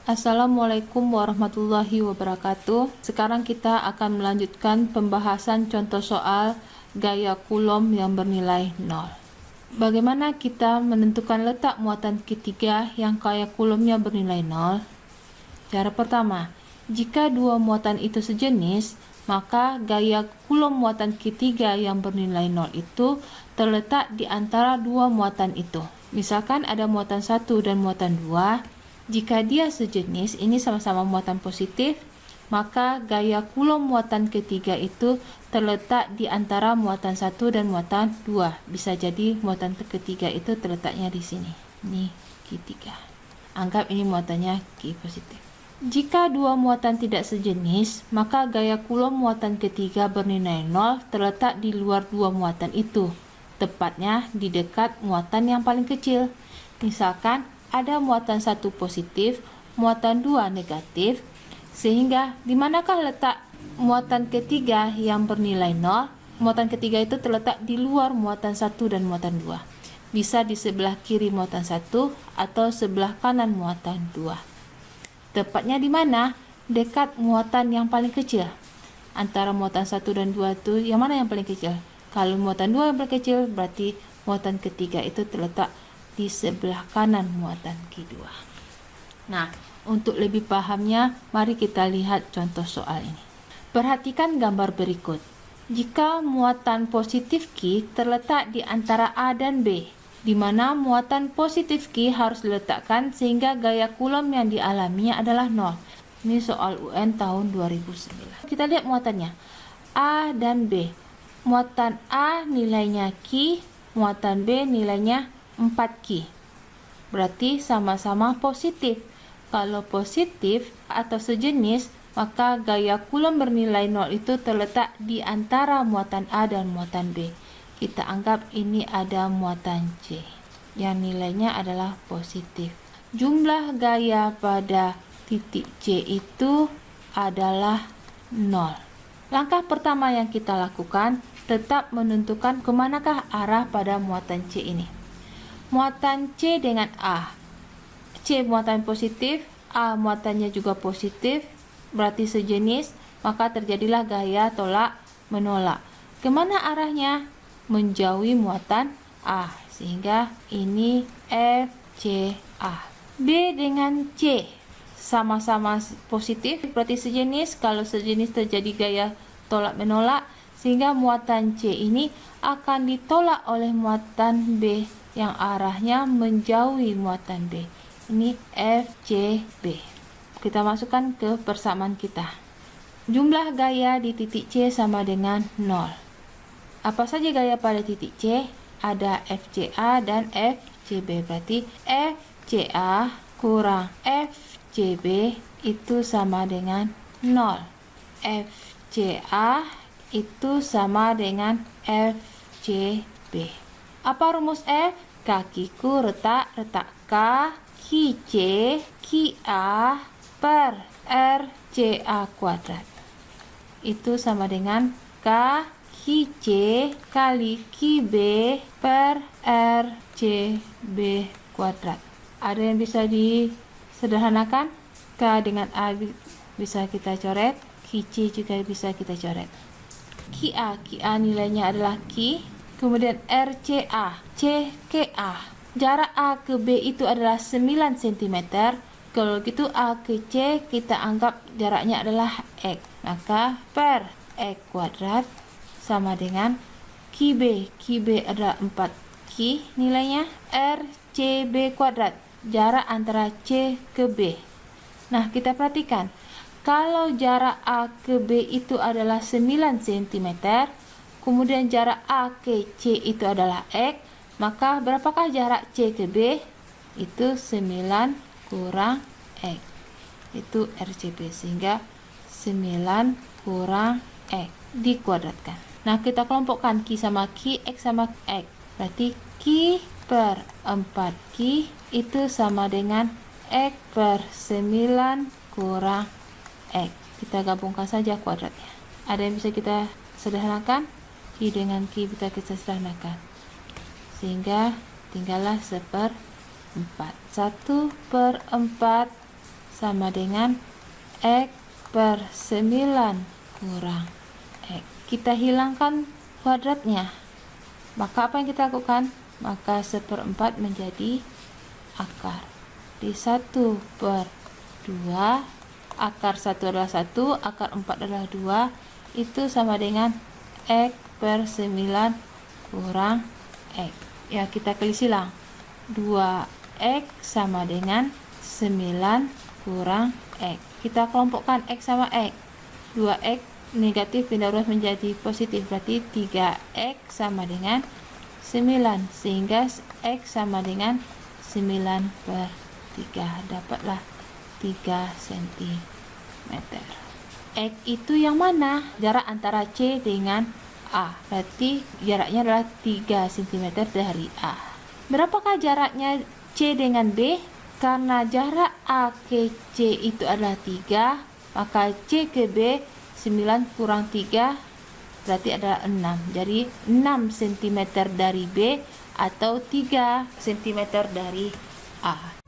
Assalamualaikum warahmatullahi wabarakatuh. Sekarang kita akan melanjutkan pembahasan contoh soal gaya Coulomb yang bernilai 0. Bagaimana kita menentukan letak muatan ketiga yang gaya Coulombnya bernilai 0? Cara pertama, jika dua muatan itu sejenis, maka gaya Coulomb muatan ketiga yang bernilai 0 itu terletak di antara dua muatan itu. Misalkan ada muatan 1 dan muatan 2. Jika dia sejenis, ini sama-sama muatan positif, maka gaya Coulomb muatan ketiga itu terletak di antara muatan 1 dan muatan 2. Bisa jadi muatan ketiga itu terletaknya di sini. Ini Q3. Anggap ini muatannya Q positif. Jika dua muatan tidak sejenis, maka gaya Coulomb muatan ketiga bernilai 0 terletak di luar dua muatan itu, tepatnya di dekat muatan yang paling kecil. Misalkan ada muatan 1 positif, muatan 2 negatif, sehingga di manakah letak muatan ketiga yang bernilai 0? Muatan ketiga itu terletak di luar muatan 1 dan muatan 2. Bisa di sebelah kiri muatan 1 atau sebelah kanan muatan 2. Tepatnya di mana? Dekat muatan yang paling kecil. Antara muatan 1 dan 2 itu yang mana yang paling kecil? Kalau muatan 2 yang paling kecil, berarti muatan ketiga itu terletak di sebelah kanan muatan Q2. Nah, untuk lebih pahamnya, mari kita lihat contoh soal ini. Perhatikan gambar berikut. Jika muatan positif Q terletak di antara A dan B, di mana muatan positif Q harus diletakkan sehingga gaya Coulomb yang dialaminya adalah 0. Ini soal UN tahun 2009. Kita lihat muatannya. A dan B. Muatan A nilainya Q, muatan B nilainya 4Q. Berarti sama-sama positif. Kalau positif atau sejenis, maka gaya Coulomb bernilai 0 itu terletak di antara muatan A dan muatan B. Kita anggap ini ada muatan C yang nilainya adalah positif. Jumlah gaya pada titik C itu adalah 0. Langkah pertama yang kita lakukan, tetap menentukan kemanakah arah pada muatan C ini. Muatan C dengan A. C muatan positif, A muatannya juga positif, berarti sejenis, maka terjadilah gaya tolak menolak. Kemana arahnya? Menjauhi muatan A, sehingga ini FCA. B dengan C sama-sama positif, berarti sejenis. Kalau sejenis terjadi gaya tolak menolak, sehingga muatan C ini akan ditolak oleh muatan B yang arahnya menjauhi muatan B. Ini FCB. Kita masukkan ke persamaan kita. Jumlah gaya di titik C sama dengan 0. Apa saja gaya pada titik C? Ada FCA dan FCB. Berarti FCA kurang FCB itu sama dengan 0. FCA itu sama dengan FCB. Apa rumus F? Kakiku retak K, Q-C, Q-A per R-C-A kuadrat. Itu sama dengan K, Q-C kali Q-B per R-C-B kuadrat. Ada yang bisa disederhanakan? K dengan A bisa kita coret, Q-C juga bisa kita coret. Q-A nilainya adalah Q. Kemudian RCA, C ke A. Jarak A ke B itu adalah 9 cm. Kalau gitu A ke C kita anggap jaraknya adalah X. Maka per X kuadrat sama dengan QB. QB adalah 4Q nilainya. RCB kuadrat, jarak antara C ke B. Nah, kita perhatikan. Kalau jarak A ke B itu adalah 9 cm, kemudian jarak A ke C itu adalah X, maka berapakah jarak C ke B? Itu 9 kurang X. Itu RCB, sehingga 9 kurang X dikuadratkan. Nah, kita kelompokkan Q sama Q, X sama X. Berarti Q per 4Q itu sama dengan X per 9 kurang X. Kita gabungkan saja kuadratnya. Ada yang bisa kita sederhanakan? Q dengan Q bisa kita sederhanakan, sehingga tinggallah 1/4. 1/4 sama dengan X per 9 kurang X. Kita hilangkan kuadratnya. Maka apa yang kita lakukan? Maka 1/4 menjadi akar. Di 1/2, akar 1 adalah 1, akar 4 adalah 2, itu sama dengan X per 9 kurang X. Ya, kita tulis silang. 2X sama dengan 9 kurang X. Kita kelompokkan X sama X. 2X negatif pindah ruas menjadi positif, berarti 3X sama dengan 9, sehingga X sama dengan 9/3. Dapatlah 3 cm. X itu yang mana? Jarak antara C dengan A. Berarti jaraknya adalah 3 cm dari A. Berapakah jaraknya C dengan B? Karena jarak A ke C itu adalah 3, maka C ke B 9 kurang 3 berarti adalah 6. Jadi 6 cm dari B atau 3 cm dari A.